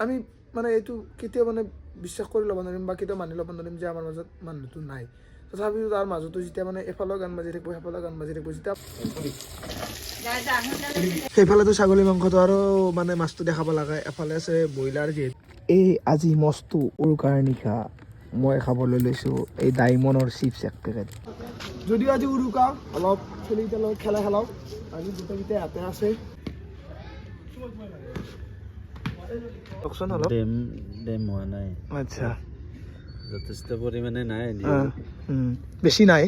আমি মানে এইটো কেতিয়াও মানে বিশ্বাস কৰি ল'ব নোৱাৰিম বা কেতিয়াও মানি ল'ব নোৱাৰিম যে আমাৰ মাজত মানুহটো নাই। তথাপিও তাৰ মাজতো যেতিয়া মানে এফালেও গান বাজি থাকিব সেইফালেও গান বাজি থাকিব, যেতিয়া সেইফালেতো ছাগলী মাংসটো আৰু মানে মাছটো দেখাব লাগে, এফালে আছে ব্ৰইলাৰ। যিহেতু এই আজি মস্তো উৰুকাৰ নিশা মই খাবলৈ লৈছোঁ এই ডায়মণ্ডৰ চিপছ এক পেকেট। যদিও আজি উৰুকা, অলপ চলিকেইটাৰ লগত খেলা খেলাওঁ। আজি গোটেইকেইটা ইয়াতে আছে। ডেম হোৱা নাই, আচ্ছা, যথেষ্ট পৰিমাণে নাই, বেছি নাই।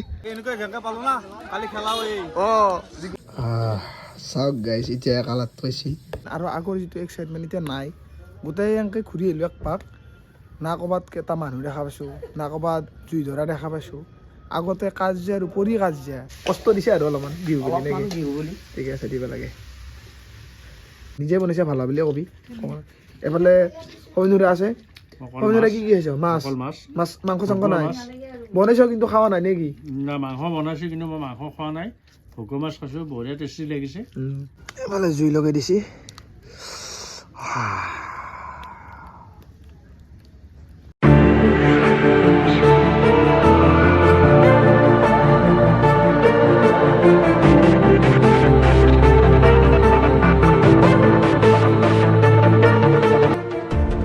চাওক গাইছ, এতিয়া কালাত পাইছি আৰু আগৰ যিটো এক্সাইটমেণ্ট এতিয়া নাই। গোটেই এনেকৈ ঘূৰি আহিলোঁ এক পাক, না ক'ৰবাত কেইটা মানুহ দেখা পাইছোঁ, না ক'ৰবাত জুই ধৰা দেখা পাইছোঁ। আগতে কাজিয়াৰ উপৰি কাজিয়া, কষ্ট দিছে আৰু অলপমান বিহু বুলি। ঠিকে আছে, দিব লাগে। নিজে বনাইছে ভাল বুলিয়ে কবি। এফালে সমিনুৰে আছে, সমিনুৰে কি হৈছে? মাছ মাছ মাংস চাংস নাই বনাইছ কিন্তু খোৱা নাই নেকি? না, মাংস বনাইছোঁ কিন্তু মই মাংস খোৱা নাই, ভোগৰ মাছ খাইছোঁ, বঢ়িয়া টেষ্টি লাগিছে। এফালে জুই লগাই দিছে।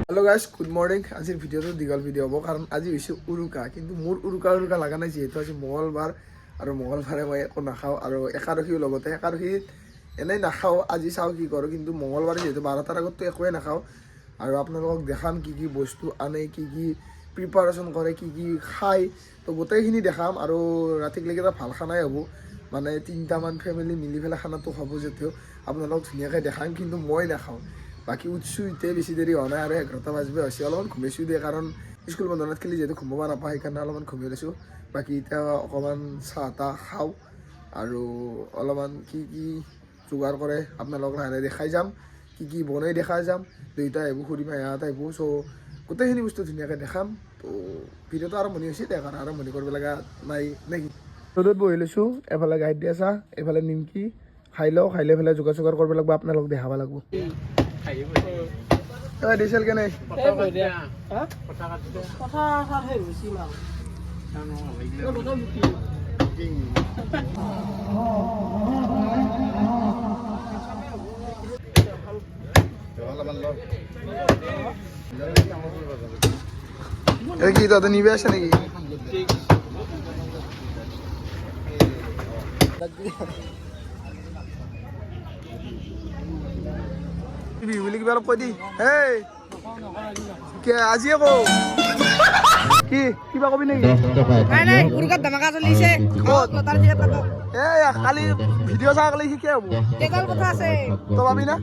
Hello' guys, good morning. আজিৰ ভিডিঅ'টো দীঘল ভিডিঅ' হ'ব, কাৰণ আজি হৈছে উৰুকা। কিন্তু মোৰ উৰুকা লগা নাই, যিহেতু আজি মঙলবাৰ আৰু মঙলবাৰে মই একো নাখাওঁ, আৰু একাদশীও লগতে। একাদশীত এনেই নাখাওঁ, আজি চাওঁ কি কৰোঁ। কিন্তু মঙলবাৰে যিহেতু 12টাৰ আগততো একোৱেই নাখাওঁ। আৰু আপোনালোকক দেখাম কি কি বস্তু আনে, কি কি প্ৰিপাৰেশ্যন কৰে, কি কি খায়, তো গোটেইখিনি দেখাম। আৰু ৰাতিলৈকে এটা ভাল খানাই হ'ব, মানে 3টামান ফেমিলি মিলি পেলাই খানাটো হ'ব। যদিও আপোনালোকক ধুনীয়াকৈ দেখাম, কিন্তু মই নাখাওঁ। বাকী উঠছোঁ এতিয়া, বেছি দেৰি হোৱা নাই, আৰু 11টা বাজিব হৈছে। অলপমান ঘুমাইছোঁ দিয়ে, কাৰণ স্কুল বন্ধনত খেলি যিহেতু ঘুমাব নাপাওঁ, সেইকাৰণে অলপমান ঘুমাই লৈছোঁ। বাকী এতিয়া অকণমান চাহ তাহ খাওঁ, আৰু অলপমান কি কি যোগাৰ কৰে আপোনালোকক লাহে দেখাই যাম, কি কি বনাই দেখাই যাম। দেউতা আহিব, খুৰীমা ইহঁত আহিব, চ' গোটেইখিনি বস্তু ধুনীয়াকৈ দেখাম। তো ভিডিঅ'টো আৰম্ভণি হৈছে, দেখাৰ আৰম্ভণি কৰিব লগা নাই নেকি? ৰ'দত বহি লৈছোঁ, এফালে গাইড দিয়া চাহ, এফালে নিমকি। খাই লওঁ, খাই লৈ পেলাই যোগাৰ চোগাৰ কৰিব লাগিব, আপোনালোক দেখাব লাগিব। দিছিল কেনে কি তাতে নিবে আছে নেকি? বিহু বুলি কিবা অলপ কৈ দি। হেই আজিয়ে কওঁ কি কিবা কবি নেকি? উৰুকাত ধামাকা চলিছে। এই কালি ভিডিঅ' চাই কালি শিকে হ'ব, কথা আছে। তই পাবি না?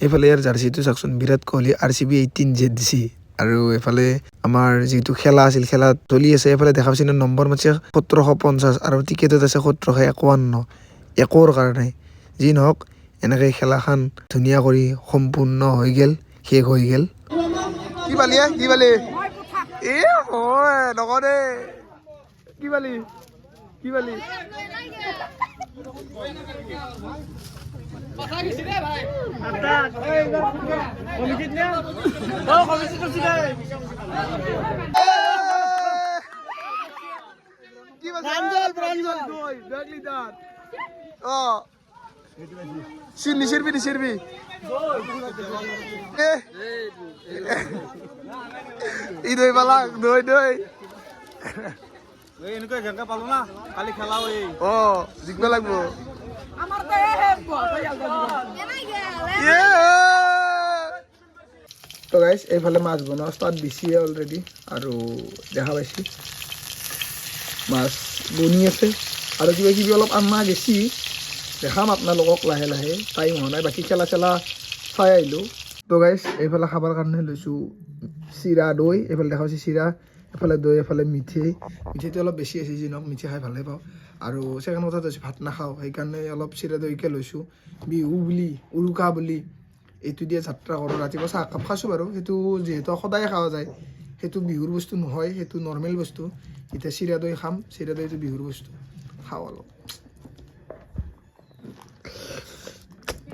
এইফালে ইয়াৰ জাৰ্চিটো চাওকচোন, বিৰাট কোহলি RCB 18 দিছে। আৰু এইফালে আমাৰ যিটো খেলা আছিল, খেলা চলি আছে। এইফালে দেখা পাইছে নম্বৰ মাতিছে 1750, আৰু টিকেটত আছে 1751 একোৰ কাৰণে। যি নহওক, এনেকৈ খেলাখন ধুনীয়া কৰি সম্পূৰ্ণ হৈ গ'ল, শেষ হৈ গ'ল। কি পালি কি পালি? এ হয় নকৰে, কি পালি কি পালি? নিচিৰবি ই দৈ পালা দৈ এনেকুৱা জেগা পালো না, কালি খেলাও। জিকিব লাগিব। তো গাইজ এইফালে মাছ বনোৱা ষ্টাৰ্ট দিছে অলৰেডি আৰু দেখা পাইছি মাছ বনি আছে আৰু কিবা কিবি অলপ আন্না গেছি দেখাম আপোনালোকক লাহে লাহে টাইম হোৱা নাই বাকী খেলা চেলা চাই আহিলোঁ তো গাইজ এইফালে খাবৰ কাৰণে লৈছোঁ চিৰা দৈ এইফালে দেখা পাইছি চিৰা এফালে দৈ এফালে মিঠেই মিঠেইটো অলপ বেছি আছে যি নহওক মিঠেই খাই ভালেই পাওঁ আৰু ছেকেণ্ড কথাটো হৈছে ভাত নাখাওঁ সেইকাৰণে অলপ চিৰা দৈকে লৈছোঁ বিহু বুলি উৰুকা বুলি এইটো দিয়ে যাত্ৰা কৰোঁ ৰাতিপুৱা চাহ একাপ খাইছোঁ বাৰু সেইটো যিহেতু সদায় খোৱা যায় সেইটো বিহুৰ বস্তু নহয় সেইটো নৰ্মেল বস্তু এতিয়া চিৰা দৈ খাম চিৰা দৈটো বিহুৰ বস্তু খাওঁ অলপ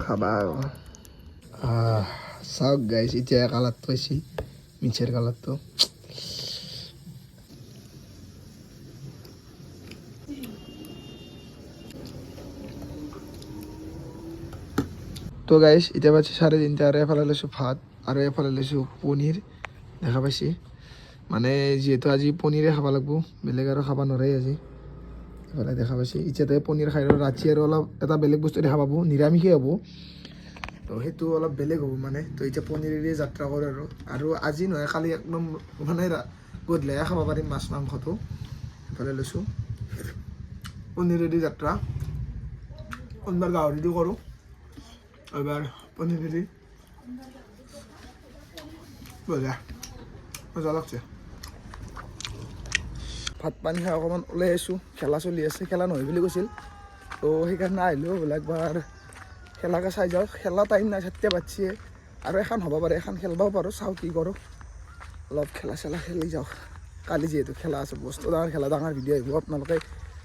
খাবা চাওক গাইছ এতিয়া কালাৰটো পাইছি মিঠেৰ কালাৰটো তো গাইছ এতিয়া পাইছে 3:30 আৰু এফালে লৈছোঁ ভাত আৰু এফালে লৈছোঁ পনীৰ দেখা পাইছে মানে যিহেতু আজি পনীৰে খাব লাগিব বেলেগ আৰু খাব নোৱাৰে আজি এফালে দেখা পাইছে এতিয়াতে পনীৰ খাই ৰাতি আৰু অলপ এটা বেলেগ বস্তু দেখা পাব নিৰামিষেই হ'ব তো সেইটো অলপ বেলেগ হ'ব মানে তো এতিয়া পনীৰেৰে যাত্ৰা কৰোঁ আৰু আজি নহয় কালি একদম মানে গধূলিহে খাব পাৰিম মাছ মাংসটো এফালে লৈছোঁ পনীৰেদি যাত্ৰা কোনবাৰ গাহৰি দি কৰোঁ এবার পনীর দি মজা লাগছে ভাত পানী খাই অকণমান ওলাই আহিছোঁ খেলা চলি আছে খেলা নহয় বুলি কৈছিল তো সেইকাৰণে আহিলোঁ বোলে একবাৰ খেলাকে চাই যাওঁ খেলা টাইম নাই 7টা বাজিছে আৰু এখন হ'ব পাৰে এখন খেলিবও পাৰোঁ চাওঁ কি কৰোঁ অলপ খেলা চেলা খেলি যাওঁ কালি যিহেতু খেলা আছে বস্তু ডাঙৰ খেলা ডাঙৰ ভিডিঅ' আহিব আপোনালোকে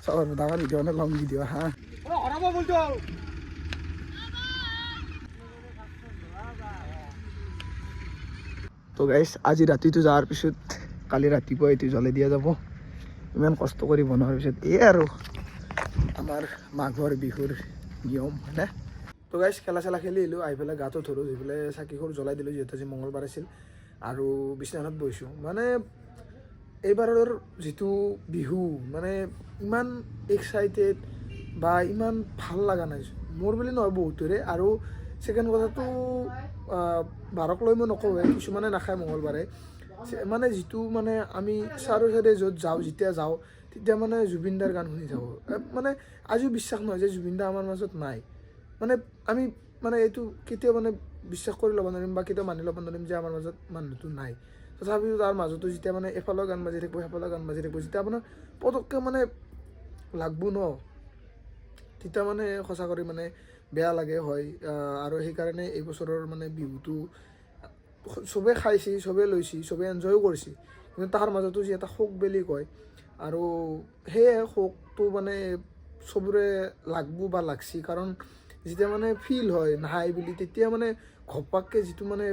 চাব ডাঙৰ ভিডিঅ' নে লং ভিডিঅ' হা তো গাইছ আজি ৰাতিটো যোৱাৰ পিছত কালি ৰাতিপুৱা এইটো জ্বলাই দিয়া যাব ইমান কষ্ট কৰি বনোৱাৰ পিছত এই আৰু আমাৰ মাঘৰ বিহুৰ নিয়ম হয়নে তো গাইছ খেলা চেলা খেলি আহিলোঁ আহি পেলাই গাটো ধৰোঁ ধুই পেলাই চাকিখোৰ জ্বলাই দিলোঁ যিহেতু আজি মঙলবাৰ আছিল আৰু বিছনাখনত বহিছোঁ মানে এইবাৰৰ যিটো বিহু মানে ইমান এক্সাইটেড বা ইমান ভাল লগা নাই মোৰ বুলি নহয় বহুতৰে আৰু ছেকেণ্ড কথাটো বাৰক লৈ মই নকওঁৱে কিছুমানে নাখায় মঙলবাৰে মানে যিটো মানে আমি চাৰো চাইডে য'ত যাওঁ যেতিয়া যাওঁ তেতিয়া মানে জুবিন দাৰ গান শুনি থাকোঁ মানে আজিও বিশ্বাস নহয় যে জুবিন দা আমাৰ মাজত নাই মানে আমি মানে এইটো কেতিয়াও মানে বিশ্বাস কৰি ল'ব নোৱাৰিম বা কেতিয়াও মানি ল'ব নোৱাৰিম যে আমাৰ মাজত মানুহটো নাই তথাপিও তাৰ মাজতো যেতিয়া মানে এফালেও গান বাজি থাকিব সেইফালেও গান বাজি থাকিব যেতিয়া আপোনাৰ পটককৈ মানে লাগব ন তেতিয়া মানে সঁচা কৰি মানে বেয়া লাগে হয় আৰু সেইকাৰণে এই বছৰৰ মানে বিহুটো চবেই খাইছি চবেই লৈছি চবেই এনজয়ো কৰিছে কিন্তু তাৰ মাজতো যি এটা শোক বুলি কয় আৰু সেয়ে শোকটো মানে চবৰে লাগব বা লাগছি কাৰণ যেতিয়া মানে ফিল হয় নাই বুলি তেতিয়া মানে ঘপককৈ যিটো মানে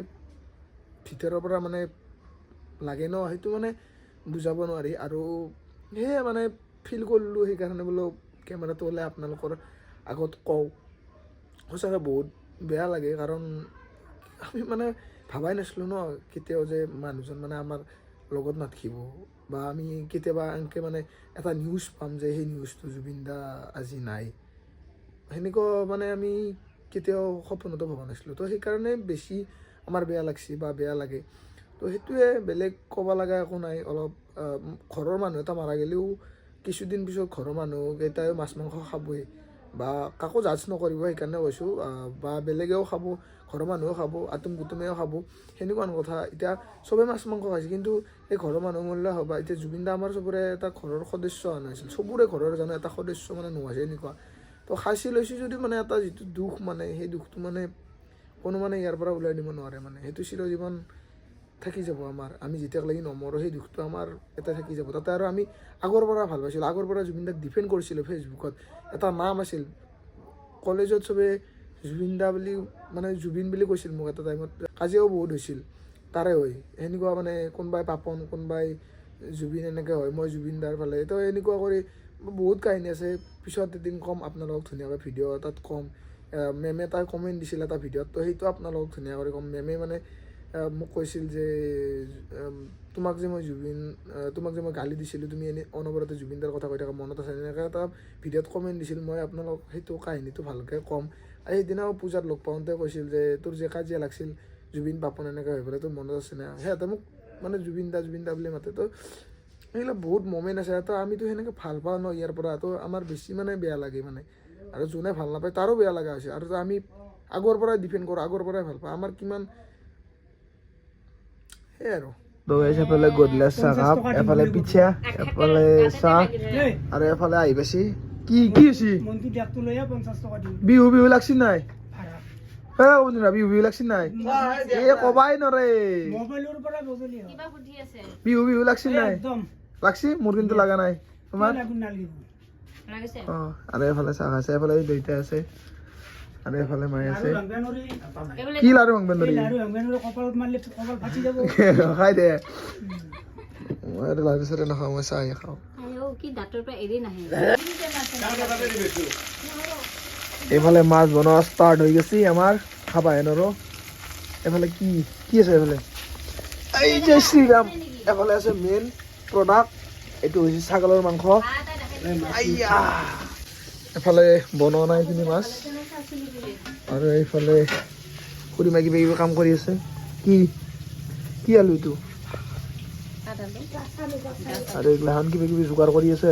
ভিতৰৰ পৰা মানে লাগে ন সেইটো মানে বুজাব নোৱাৰি আৰু সেয়ে মানে ফিল কৰিলোঁ সেইকাৰণে বোলো কেমেৰাটো ওলাই আপোনালোকৰ আগত কওঁ সঁচাকৈ বহুত বেয়া লাগে কাৰণ আমি মানে ভাবাই নাছিলোঁ ন কেতিয়াও যে মানুহজন মানে আমাৰ লগত নাথাকিব বা আমি কেতিয়াবা এনেকৈ মানে এটা নিউজ পাম যে সেই নিউজটো জুবিন দা আজি নাই সেনেকুৱা মানে আমি কেতিয়াও সপোনতো ভবা নাছিলোঁ তো সেইকাৰণে বেছি আমাৰ বেয়া লাগছি বা বেয়া লাগে তো সেইটোৱে বেলেগ ক'ব লগা একো নাই অলপ ঘৰৰ মানুহ এটা মাৰা গ'লেও কিছুদিন পিছত ঘৰৰ মানুহকেইটাই মাছ মাংস খাবই বা কাকো জাজ নকৰিব সেইকাৰণে কৈছোঁ বা বেলেগেও খাব ঘৰৰ মানুহেও খাব আতুম কুটুমেও খাব সেনেকুৱা কথা এতিয়া চবেই মাছ মাংস খাইছে কিন্তু এই ঘৰৰ মানুহ মৰিলে হ'ব এতিয়া জুবিন দা আমাৰ চবৰে এটা ঘৰৰ সদস্য হোৱা নাছিল চবৰে ঘৰৰ জানো এটা সদস্য মানে নোহোৱা এনেকুৱা তো খাইছি লৈছোঁ যদি মানে এটা যিটো দুখ মানে সেই দুখটো মানে কোনো মানে ইয়াৰ পৰা ওলাই দিব নোৱাৰে মানে সেইটো চিৰজীৱন থাকি যাব আমাৰ আমি যেতিয়ালৈকে নমৰোঁ সেই দুখটো আমাৰ এটা থাকি যাব তাতে আৰু আমি আগৰ পৰা ভাল পাইছিলোঁ আগৰ পৰা জুবিন দাক ডিফেণ্ড কৰিছিলোঁ ফেচবুকত এটা নাম আছিল কলেজত চবে জুবিন দা বুলি মানে জুবিন বুলি কৈছিল মোক এটা টাইমত কাজিয়াও বহুত হৈছিল তাৰে হয় সেনেকুৱা মানে কোনোবাই পাপন কোনোবাই জুবিন এনেকৈ হয় মই জুবিন দাৰ ফালে তো এনেকুৱা কৰি বহুত কাহিনী আছে পিছত এদিন ক'ম আপোনালোকক ধুনীয়াকৈ ভিডিঅ' এটাত ক'ম মেমে এটা কমেণ্ট দিছিল এটা ভিডিঅ'ত তো সেইটো আপোনালোকক ধুনীয়া কৰি ক'ম মেমে মানে মোক কৈছিল যে তোমাক যে মই গালি দিছিলোঁ, তুমি এনেই অনবৰতে জুবিন দাৰ কথা কৈ থাকা, মনত আছে? এনেকৈ এটা ভিডিঅ'ত কমেণ্ট দিছিল, মই আপোনালোক সেইটো কাহিনীটো ভালকৈ ক'ম। আৰু সেইদিনাও পূজাত লগ পাওঁতে কৈছিল যে তোৰ যে কাজিয়া লাগিছিল জুবিন পাপন এনেকৈ হৈ পেলাই, তোৰ মনত আছে না? সিহঁতে মোক মানে জুবিন দা বুলি মাতে। তো সেইবিলাক বহুত মমেণ্ট আছে। তো আমিতো সেনেকৈ ভাল পাওঁ ন ইয়াৰ পৰা, তো আমাৰ বেছি মানে বেয়া লাগে মানে। আৰু যোনে ভাল নাপায় তাৰো বেয়া লগা হৈছে। আৰু আমি আগৰ পৰাই ডিপেণ্ড কৰোঁ, আগৰ পৰাই ভাল পাওঁ, আমাৰ কিমান সেই আৰু। তো এফালে গধূলা চাহ কাপ, এফালে পিঠা, এফালে চাহ, আৰু এফালে আহি পাইছি কি হৈছে বিহু লাগছি নাই? বিহু লাগছি নাই? এই কবাই নৰে বিহু লাগছি নাই? লাগছি, মোৰ কিন্তু লগা নাই। তোমাৰ? আৰু এফালে চাহ খাইছে, এফালে দুইটা আছে, আৰু এফালে মায়ে আছে। কি লাৰু ভাঙবেন নৰি? খাই দে। মই লাৰু চাৰু নাখাওঁ, মই চাহে খাওঁ। এইফালে মাছ বনোৱা ষ্টাৰ্ট হৈ গৈছে আমাৰ, খাবাহে নৰো। এফালে কি আছে? এফালে এই যে শ্ৰীৰাম। এফালে আছে মেইন প্ৰডাক্ট, এইটো হৈছে ছাগলৰ মাংস। এফালে বনোৱা নাই এইখিনি মাছ, আৰু এইফালে খুৰীমাই কিবা কিবি কাম কৰি আছে। কি আলু এইটো? আৰু এইগিলাখন কিবা কিবি যোগাৰ কৰি আছে।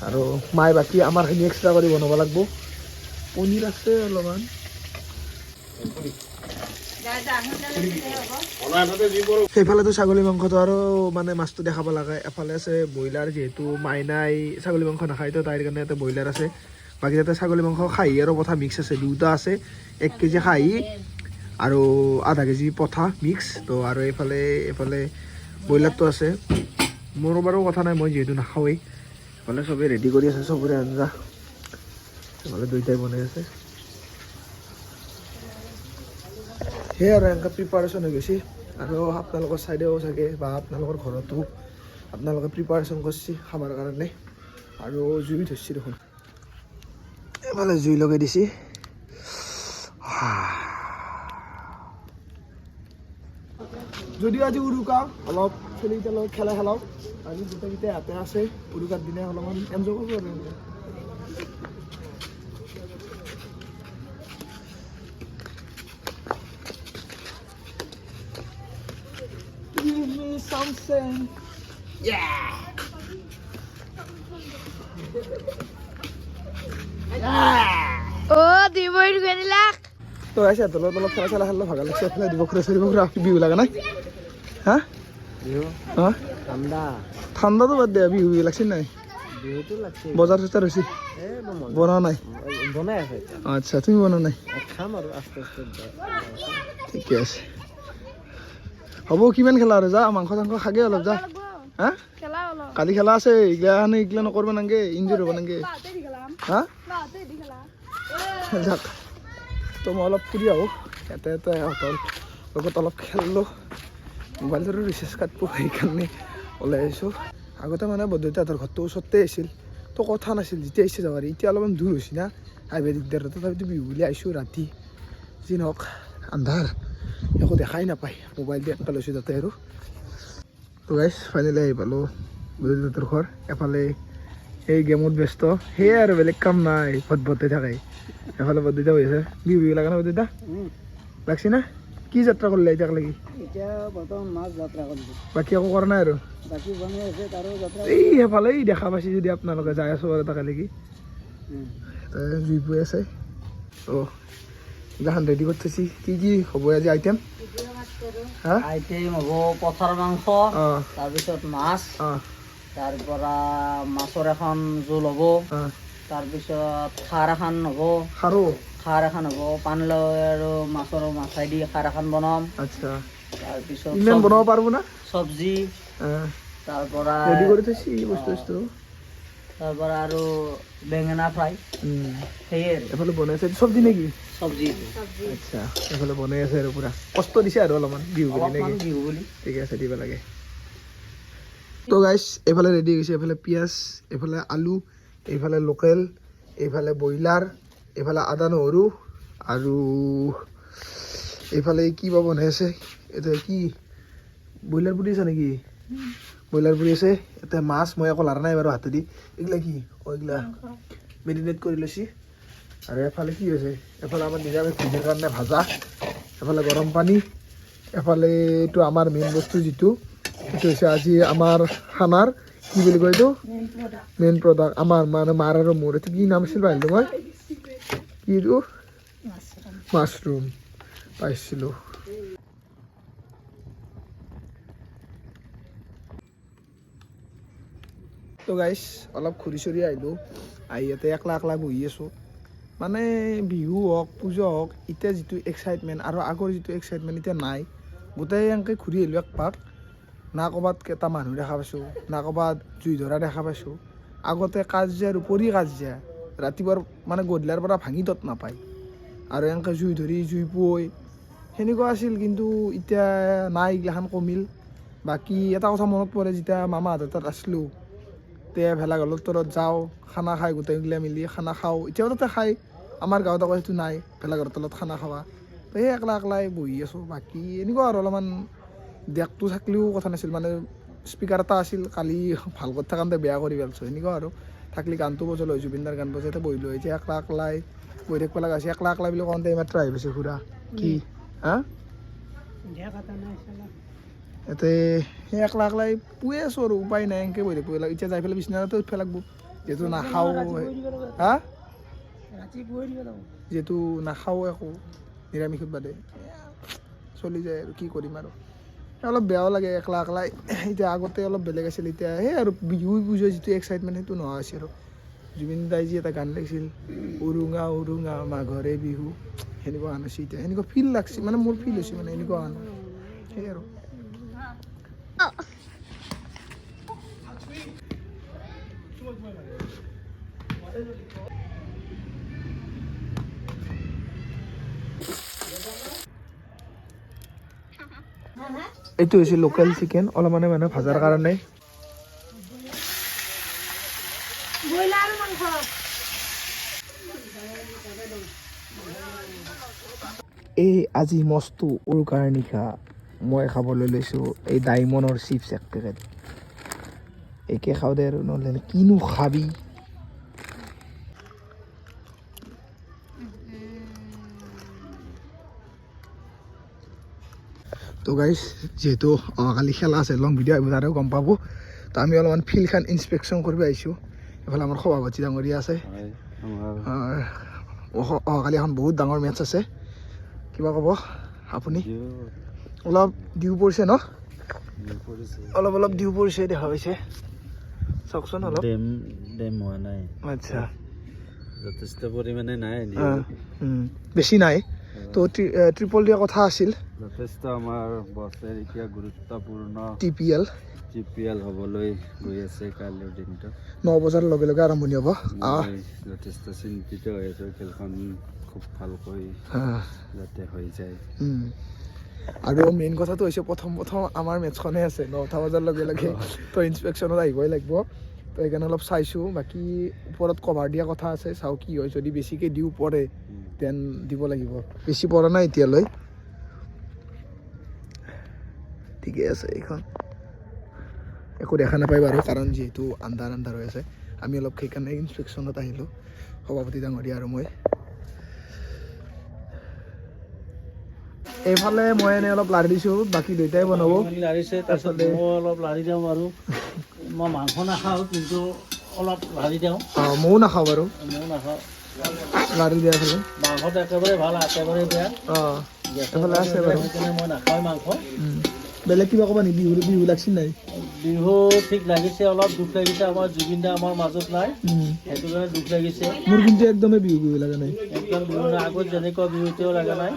আৰু মায়ে বাকী আমাৰখিনি এক্সট্ৰা কৰি বনাব লাগিব। পনীৰ আছে অলপমান। সেইফালেতো ছাগলী মাংসটো আৰু মানে মাছটো দেখাব লাগে। এফালে আছে ব্ৰইলাৰ, যিহেতু মাইনাই ছাগলী মাংস নাখায়, তো তাইৰ কাৰণে এটা ব্ৰইলাৰ আছে। বাকী তাতে ছাগলী মাংস, খাহী আৰু পঠা মিক্স আছে, দুটা আছে। 1 কেজি খাহী আৰু আধা কেজি পঠা মিক্স। তো আৰু এইফালে ব্ৰইলাৰটো আছে। মোৰ বাৰু কথা নাই, মই যিহেতু নাখাওঁৱেই। এইফালে চবেই ৰেডি কৰি আছে, চবৰে আঞ্জা। এইফালে দুইটাই বনাই আছে। সেয়াই আৰু এনেকৈ প্ৰিপাৰেশ্যন হৈ গৈছে। আৰু আপোনালোকৰ ছাইডেও চাগে বা আপোনালোকৰ ঘৰতো আপোনালোকে প্ৰিপাৰেশ্যন কৰিছে খাবৰ কাৰণে। আৰু জুই ধৰিছে দেখোন, এফালে জুই লগাই দিছে। যদিও আজি উৰুকা, অলপ চলিকেইটাৰ লগত খেলা খেলাওঁ। আজি গোটেইকেইটাই হাতে আছে, উৰুকাৰ দিনা অলপমান এনজয় কৰিব আৰু। Give me something. Yeah. তো আছে তলত অলপ খেলা খেলা ভাগা লাগছে। এফালে দিব বিহু লগা নাই? হা ঠাণ্ডাটো বাদ দে, বিহু লাগছে নাই? বজাৰ চজাৰ হৈছে? বনোৱা নাই? আচ্ছা, তুমি বনোৱা নাই? ঠিকে আছে, হ'ব। কিমান খেলা আৰু? যা মাংস চাংস খাগে অলপ, যা। হা কালি খেলা আছে, এইগিলা নকৰিব নাগে, ইনজুৰ হ'ব নাগে। হা যাক, তো মই অলপ ফুৰি আহোঁ। ইয়াতে ইহঁতৰ লগত অলপ খেলিলোঁ। মোবাইলটোৰো ৰিচাৰ্জ কাটিব, সেইকাৰণে ওলাই আহিছোঁ। আগতে মানে বৰদেউতাহঁতৰ ঘৰটো ওচৰতে আছিল, তো কথা নাছিল, যেতিয়া ইচ্ছা যাব পাৰি। এতিয়া অলপমান দূৰ হৈছে না, আহিব দিগদাৰ। তথাপিতো বিহু বুলি আহিছোঁ। ৰাতি যি নহওক, আন্ধাৰ, একো দেখাই নাপায়। মোবাইলটো এনেকৈ লৈছোঁ তাতে আৰু। তো গাইছ, ফাইনেলি আহি পালোঁ বৰদেউতাহঁতৰ ঘৰ। এফালে এই গেমত ব্যস্ত, সেয়াই আৰু বেলেগ কাম নাই, ভটভটাই থাকে। এফালে বৰদেউতা হৈ আছে। বিহু লাগা না বৰদেউতা? লাগছি না? কি যাত্ৰা কৰিলে এতিয়া লাগি? বাকী একো কৰা নাই আৰু? এই সেইফালে দেখা পাইছে যদি আপোনালোকে যাই আছোঁ আৰু তাকে লাগি জুই পুৱাই আছে। তো এইগিলাখান ৰেডি কৰি থৈছি। কি হ'ব আজি আইটেম? আইটেম হ'ব পথাৰ মাংস, তাৰপিছত মাছ, তাৰপৰা মাছৰ এখন জোল হ'ব, তাৰপিছত খাৰ এখন হ'ব, পানীলাও আৰু মাছৰ মাথাইদি খাৰ এখন বনাম। আচ্ছা, তাৰপিছত ইমান বনাব পাৰব না? চব্জি, তাৰপৰা ৰেডি কৰি থৈছি বস্তু। তাৰপৰা আৰু বেঙেনা ফ্ৰাই, সেয়ে আৰু এফালে বনাই আছে চব্জি নেকি? চব্জি। আচ্ছা, এফালে বনাই আছে আৰু পুৰা কষ্ট দিছে আৰু অলপমান বিহু বুলি। ঠিকে আছে, দিব লাগে। তো গাইছ, এইফালে ৰেডি হৈছে। এইফালে পিঁয়াজ, এইফালে আলু, এইফালে লোকেল, এইফালে ব্ৰইলাৰ, এইফালে আদা নহৰু, আৰু এইফালে কি বা বনাই আছে, এইটো কি ব্ৰইলাৰ পুৰি আছে নেকি ব্ৰইলাৰ পুৰি আছে ইয়াতে মাছ মই একো লাৰা নাই বাৰু হাতেদি এইগিলা কি এইগিলা মেৰিনেট কৰি লৈছি আৰু এফালে কি হৈছে এফালে আমাৰ নিৰামিষ ভোজৰ কাৰণে ভাজা এফালে গৰম পানী এফালে এইটো আমাৰ মেইন বস্তু যিটো এইটো হৈছে আজি আমাৰ খানাৰ কি বুলি কয় এইটো মেইন প্ৰডাক্ট আমাৰ মানে মাৰ আৰু মোৰ এইটো কি নাম আছিল পাহিলোঁ মই কি এইটো মাছৰুম পাইছিলোঁ তো গাইছ অলপ ঘূৰি চুৰি আহিলোঁ আহি ইয়াতে একলা বহি আছোঁ মানে বিহু হওক পূজা হওক এতিয়া যিটো এক্সাইটমেণ্ট আৰু আগৰ যিটো এক্সাইটমেণ্ট এতিয়া নাই গোটেই এনেকৈ ঘূৰি আহিলোঁ এক পাক না ক'ৰবাত কেইটা মানুহ দেখা পাইছোঁ না ক'ৰবাত জুই ধৰা দেখা পাইছোঁ আগতে কাজিয়াৰ উপৰি কাজিয়া ৰাতিপুৱাৰ মানে গধূলাৰ পৰা ভাঙি তত নাপায় আৰু এনেকৈ জুই ধৰি জুই পুৱাই সেনেকুৱা আছিল কিন্তু এতিয়া নাই এইগিলাখান কমিল বাকী এটা কথা মনত পৰে যেতিয়া মামাহঁতৰ তাত আছিলোঁ তেতিয়া ভেলাঘৰৰ তলত যাওঁ খানা খাই গোটেইগিলা মিলি খানা খাওঁ এতিয়াও তাতে খাই আমাৰ গাঁৱত আকৌ সেইটো নাই ভেলাঘৰৰ তলত খানা খাৱা তো সেই একলাই বহি আছোঁ বাকী এনেকুৱা আৰু অলপমান ডেকটো থাকিলেও কথা নাছিল মানে স্পীকাৰ এটা আছিল কালি ভাল কথা থাকোঁতে বেয়া কৰি পেলাইছোঁ এনেকুৱা আৰু থাকিলে গানটো বজলো জুবিনদাৰ গান বজাইতে বহিলোঁ এতিয়া একলাই বহি থাকিব লগা হৈছে একলাই বুলি কওঁতে এইমাত্ৰ আহি পাইছে খুৰা কি হা ইয়াতে সেই একলাই পুৱে আছোঁ আৰু উপায় নাই এনেকৈ বহি থাকিব লাগে এতিয়া যাই পেলাই বিচনাতে উঠিব লাগিব যিহেতু নাখাওঁ হা যিহেতু নাখাওঁ একো নিৰামিষত বাদে চলি যায় আৰু কি কৰিম আৰু অলপ বেয়াও লাগে একলাই এতিয়া আগতে অলপ বেলেগ আছিল এতিয়া সেই আৰু বিহু পূজা যিটো এক্সাইটমেণ্ট সেইটো নোহোৱা হৈছে আৰু জুবিন দাই যি এটা গান লাগিছিল উৰুঙা উৰুঙা মাঘৰে বিহু সেনেকুৱা গান আছে এতিয়া সেনেকুৱা ফিল লাগছে মানে মোৰ ফিল হৈছে মানে এনেকুৱা গান সেই আৰু এইটো হৈছে লোকেল চিকেন অলপমানে মানে ভাজাৰ কাৰণে এই আজি মস্তো উৰুকাৰ নিশা মই খাবলৈ লৈছোঁ এই ডায়মণ্ডৰ চিপছ এক পেকেট একে খাওঁ দে আৰু নহ'লে কিনো খাবি তো গাইজ যিহেতু অহাকালি খেলা আছে লং ভিডিঅ' আহিব তাৰেও গম পাব তো আমি অলপমান ফিল্ডখন ইনস্পেকশ্যন কৰিব আহিছোঁ এইফালে আমাৰ সভাপতি ডাঙৰীয়া আছে অহাকালি এখন বহুত ডাঙৰ মেটচ আছে কিবা ক'ব আপুনি অলপ ডিউ পৰিছে ন অলপ ডিউ পৰিছে দেখা পাইছে চাওকচোন অলপ ডেম হোৱা নাই আচ্ছা যথেষ্ট পৰিমাণে নাই বেছি নাই তো ট্ৰিপল দিয়া কথা আছিল যথেষ্ট আমাৰ বছৰ এতিয়া গুৰুত্বপূৰ্ণ GPL হ'বলৈ গৈ আছে কাইলৈৰ দিনটো 9 বজাৰ লগে লগে আৰম্ভণি হ'ব যথেষ্ট চিন্তিত হৈ আছোঁ খেলখন খুব ভালকৈ যাতে হৈ যায় আৰু মেইন কথাটো হৈছে প্ৰথম আমাৰ মেটচখনেই আছে 9টা বজাৰ লগে লগে তো ইনস্পেকশ্যনত আহিবই লাগিব তো সেইকাৰণে অলপ চাইছোঁ বাকী ওপৰত কভাৰ দিয়া কথা আছে চাওঁ কি হয় যদি বেছিকৈ ডিউ পৰে দেন দিব লাগিব বেছি পৰা নাই এতিয়ালৈ ঠিকে আছে এইখন একো দেখা নাপায় বাৰু কাৰণ যিহেতু আন্ধাৰ হৈ আছে আমি অলপ সেইকাৰণে ইনস্পেকশ্যনত আহিলোঁ সভাপতি ডাঙৰীয়া আৰু মই এইফালে মই এনেই অলপ লাৰি দিছোঁ বাকী দুইটাই বনাব লাৰিছে তাৰপিছত মই অলপ লাৰি দিওঁ আৰু মই মাংস নাখাওঁ কিন্তু অলপ লাৰি দিওঁ ময়ো নাখাওঁ বাৰু ময়ো নাখাওঁ লাৰি দিয়া ফালে মাংসটো একেবাৰে ভাল একেবাৰে বেয়া এইফালে আছে বাৰু সেইকাৰণে মই নাখাওঁ মাংস বেলেগ কিবা ক'বা নেকি বিহু লাগছিল নাই বিহু ঠিক লাগিছে অলপ দুখ লাগিছে আমাৰ জুবিন দা আমাৰ মাজত নাই সেইটো কাৰণে দুখ লাগিছে মোৰ কিন্তু একদমেই বিহু লগা নাই একদম বিহু আগত যেনেকুৱা বিহুতেও লগা নাই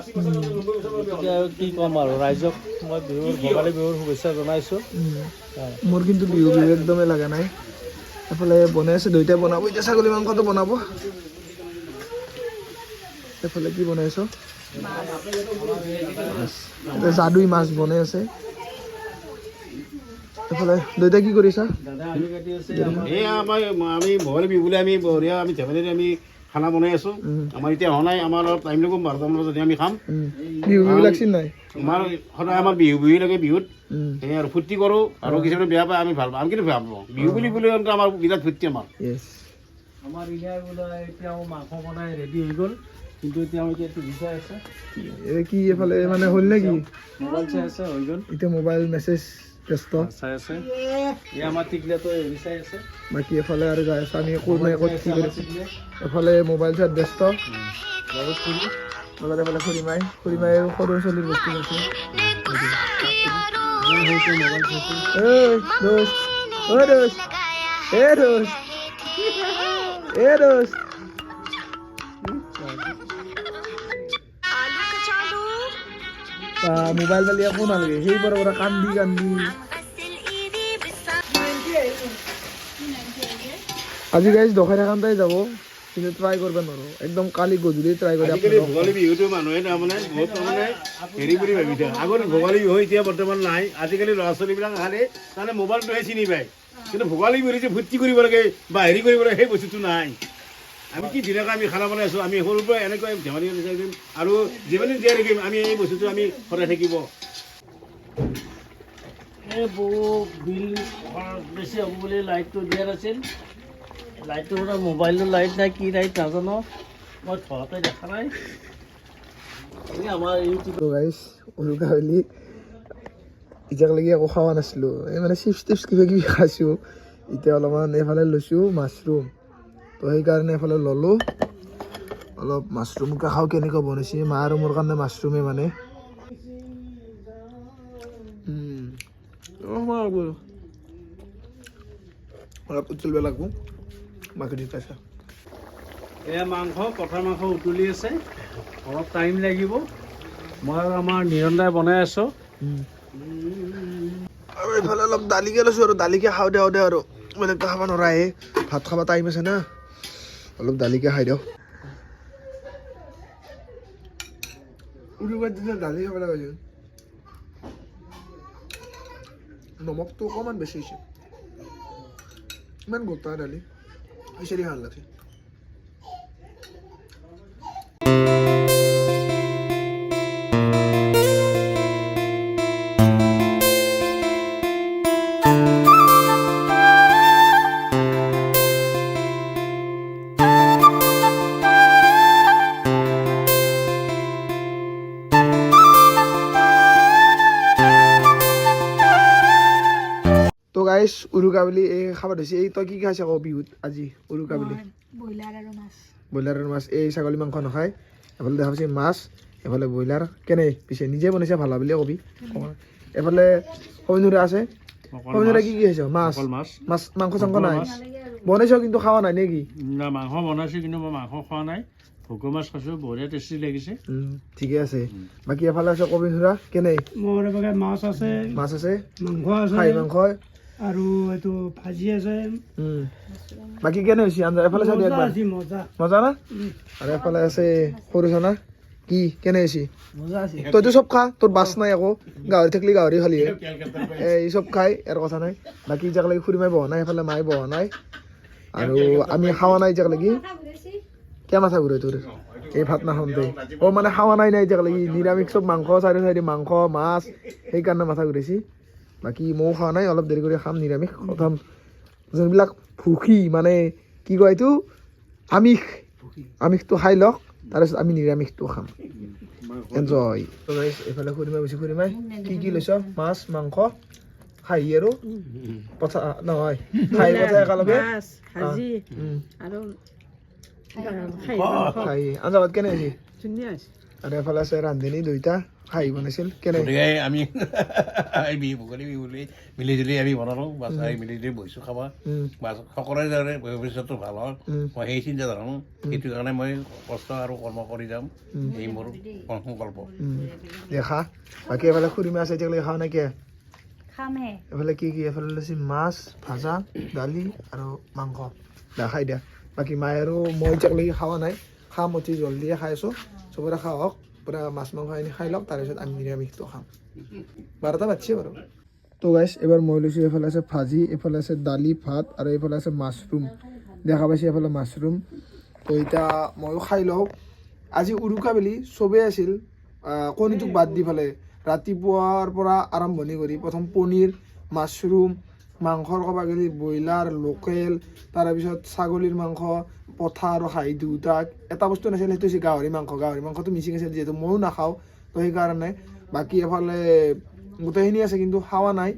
এতিয়া আৰু কি ক'ম আৰু ৰাইজক মই ভোগালী বিহুৰ শুভেচ্ছা জনাইছোঁ মোৰ কিন্তু বিহু একদমেই লগা নাই এইফালে বনাই আছে দুইটাই বনাব এতিয়া ছাগলী মাংসটো বনাব এইফালে কি বনাই আছ এতিয়া যাদুই মাছ বনাই আছে এইফালে দুইটা কি কৰিছা আমি ভোগালী বিহু বুলি আমি বঢ়িয়া আমি ধেমালি আমি খানা বনাই আছোঁ আমাৰ এতিয়া হোৱা নাই আমাৰ অলপ টাইম লাগিব 12টামান বজাত আমি খাম বিহু বিহু লাগছিল নাই আমাৰ সদায় আমাৰ বিহু লাগে বিহুত সেই আৰু ফূৰ্তি কৰোঁ আৰু কিছুমানে বেয়া পায় আমি ভাল পাওঁ আমি কিন্তু বেয়া পাওঁ বিহু বুলি আমাৰ বিৰাট ফূৰ্তি আমাৰ য়েছ আমাৰ ইলাই বোলে এতিয়াও মাংস বনাই ৰেডি হৈ গ'ল কিন্তু এতিয়া আমি এতিয়া টিভি চাই আছে কি এফালে মানে হ'ল নেকি মোবাইল চাই আছে হৈ গ'ল এতিয়া মোবাইল মেছেজ ব্যস্ত চাই আছে এই আমাৰ টিকলিয়াটো হেৰি চাই আছে বাকী এফালে আৰু যাই আছে আমি ক'ত নাই ক'ত কি কৰিছোঁ এফালে মোবাইল চাই ব্যস্ত লগত ফুৰি লগত এফালে খুৰীমাই সৰু চলিৰ বস্তু আছে মোবাইল চাইছে মোবাইল পালি একো নালাগে সেইবাৰ পৰা কান্দি আজি গাইজ দখাই থাকান্তাই যাব কিন্তু ট্ৰাই কৰিব নোৱাৰো একদম কালি গধূলি ট্ৰাই কৰি আজিকালি ভোগালী বিহুটো মানুহে তাৰমানে বহুত তাৰমানে হেৰি বুলি ভাবি থাকে আগত ভোগালী বিহু এতিয়া বৰ্তমান নাই আজিকালি ল'ৰা ছোৱালীবিলাক খালে তাৰমানে মোবাইলটোহে চিনি পায় কিন্তু ভোগালী বিহু যে ফূৰ্তি কৰিব লাগে বা হেৰি কৰিব লাগে সেই বস্তুটো নাই আমি কি ধুনীয়াকৈ আমি খানা বনাই আছোঁ আমি সৰুৰ পৰা এনেকৈ ধেমালি কৰিম আৰু যিমানে জীয়াই ৰাখিম আমি এই বস্তুটো আমি সদায় থাকিব এই বহু বিল বেছি হ'ব বুলি লাইটটো দিয়া নাছিল লাইটটো মানে মোবাইলৰ লাইট নাই কি লাইট নাজানো মই ঘৰতে দেখা নাই এই আমাৰ ইউটিউব গাইজ উৰুকা বুলি এতিয়ালৈকে একো খোৱা নাছিলোঁ এই মানে চিপছ টিপছ কিবা কিবি খাইছোঁ এতিয়া অলপমান এইফালে লৈছোঁ মাছৰুম তো সেইকাৰণে এইফালে ল'লোঁ অলপ মাছৰুমকে খাওঁ কেনেকৈ বনাইছে মা আৰু মোৰ কাৰণে মাছৰুমে মানে অলপ উতলিব লাগিব বাকী দি পাইছা এয়া মাংস কঠাৰ মাংস উতলি আছে অলপ টাইম লাগিব মই আৰু আমাৰ নিৰন্দাই বনাই আছোঁ আৰু এইফালে অলপ দালিকে লৈছোঁ আৰু দালিকে খাওঁ দে আৰু বেলেগকৈ খাব নোৱাৰে ভাত খাব টাইম আছে না অলপ দালিকে খাই দিওঁ উৰুকাৰ দিনা দালি খাব লাগে নমকটো অকণমান বেছি হৈছে ইমান গোটা দালি খিচিৰি ভাল লাগছে তো গাইছ উৰুকা বুলি এই খাব ধৰিছে এই তই কি খাইছ আকৌ বিহুত আজি উৰুকা বুলি ব্ৰইলাৰ আৰু মাছ এই ছাগলী মাংস নাখায় এফালে দেখা পাইছে মাছ এফালে ব্ৰইলাৰ কেনে পিছে নিজে বনাইছে ভাল বুলি কবি এফালে সমিনুৰা আছে সমিনুৰা কি খাইছ মাছ মাছ মাংস চাংস নাই বনাইছ কিন্তু খোৱা নাই নেকি না মাংস বনাইছোঁ কিন্তু মই মাংস খোৱা নাই ভোকৰ মাছ খাইছোঁ বঢ়িয়া টেষ্টি লাগিছে ঠিকে আছে বাকী এফালে আছে কবিনুৰা কেনে মোৰ এভাগে মাছ আছে মাছ আছে মাংস আছে খাহী মাংস আৰু এইটো ভাজি আছে বাকী কেনে হৈছে আঞ্জা এফালে চাই দিয়া একবাৰ মজা মজা না আৰু এফালে আছে সৰু চনা কি কেনে হৈছে মজা আছে তইতো চব খা তোৰ বাছ নাই আকৌ গাহৰি থাকিলে গাহৰি খালি এই চব খাই ইয়াৰ কথা নাই বাকী এতিয়ালৈকে খুৰী মাই বহা নাই সেইফালে মায়ে বহা নাই আৰু আমি খাৱা নাই এতিয়ালৈকে কিয় মাথা ঘূৰে তোৰ এই ভাত নাখাওঁতে মানে খাৱা নাই এতিয়ালৈকে নিৰামিষ চব মাংস চাইডে মাংস মাছ সেইকাৰণে মাথা ঘূৰাইছে বাকী ময়ো খোৱা নাই অলপ দেৰি কৰি খাম নিৰামিষ প্ৰথম যোনবিলাক ভুখি মানে কি কয় এইটো আমিষটো খাই লওক তাৰপিছত আমি নিৰামিষটো খাম এনজয় এইফালে খুৰীমাই গৈছে খুৰীমাই কি লৈছ মাছ মাংস খাহী আৰু পঠা নহয় খাহী পঠা একেলগে খাহী আঞ্জা ভাত কেনে হৈছে আৰু এফালে আছে ৰান্ধনী দুইটা খাহী বনাইছিল কেনে আমি বিহু ভোগালী বিহু বুলি মিলি জুলি আমি বনালোঁ বাছ মিলি জুলি বহিছোঁ খাবা বাছ সকলোৰে দৰে ভৱিষ্যতটো ভাল হয় মই সেই চিন্তা ধাৰণা সেইটো কাৰণে মই কষ্ট আৰু কৰ্ম কৰি যাম এই মোৰ সংকল্প দেখা বাকী এফালে খুৰীমা আছে এতিয়ালৈকে খাওঁ নাই কিয় এফালে কি এফালে লৈছে মাছ ভাজা দালি আৰু মাংস দেখাই দিয়া বাকী মায়ে আৰু মই এতিয়ালৈকে খোৱা নাই খাম অতি জলদিয়ে খাই আছোঁ চবৰে খাওক পূৰা মাছ মাংস আনি খাই লওক তাৰপিছত আমি নিৰামিষটো খাম 12টা বাজিছে বাৰু তো গাইছ এবাৰ মই লৈছোঁ এইফালে আছে ভাজি এইফালে আছে দালি ভাত আৰু এইফালে আছে মাছৰুম দেখা পাইছে এইফালে মাছৰুম তো এতিয়া ময়ো খাই লওঁ আজি উৰুকা বেলি চবেই আছিল কণীটোক বাদ দি পেলাই ৰাতিপুৱাৰ পৰা আৰম্ভণি কৰি প্ৰথম পনীৰ মাছৰুম মাংসৰ ক'ব গ'লে ব্ৰইলাৰ লোকেল তাৰপিছত ছাগলীৰ মাংস পঠা আৰু খাহী দুটা এটা বস্তু নাছিল সেইটো হৈছে গাহৰি মাংসটো মিচিং আছিল যিহেতু ময়ো নাখাওঁ তো সেইকাৰণে বাকী এফালে গোটেইখিনি আছে কিন্তু খোৱা নাই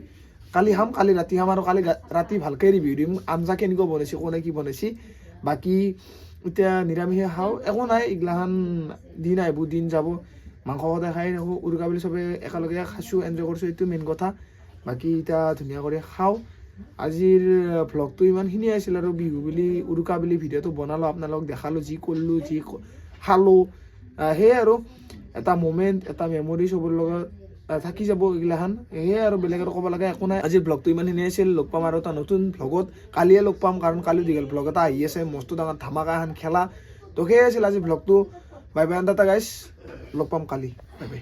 কালি খাম কালি ৰাতি খাম আৰু কালি ৰাতি ভালকৈ ৰিভিউ দিম আঞ্জা কেনেকুৱা বনাইছে কোনে কি বনাইছে বাকী এতিয়া নিৰামিষে খাওঁ একো নাই এইগিলাখান দিন আহিব দিন যাব মাংস সদায় খাই থাকোঁ উৰুকা বুলি চবে একেলগে খাইছোঁ এনজয় কৰিছোঁ এইটো মেইন কথা বাকী এতিয়া ধুনীয়া কৰি খাওঁ আজিৰ ভ্লগটো ইমানখিনিয়ে আছিল আৰু বিহু বুলি উৰুকা বুলি ভিডিঅ'টো বনালোঁ আপোনালোকক দেখালোঁ যি কৰিলোঁ যি খালোঁ সেয়াই আৰু এটা মোমেণ্ট এটা মেমৰি চবৰ লগত থাকি যাব এইগিলাখান সেয়াই আৰু বেলেগ আৰু ক'ব লগা একো নাই আজিৰ ভ্লগটো ইমানখিনিয়ে আছিল লগ পাম আৰু এটা নতুন ভ্লগত কালিয়ে লগ পাম কাৰণ কালি দীঘল ভ্লগ এটা আহি আছে মস্ত ডাঙৰ ধামাকা এখন খেলা তো সেয়াই আছিল আজিৰ ভ্লগটো বাই বাই আন গাইছ লগ পাম কালি বাই বাই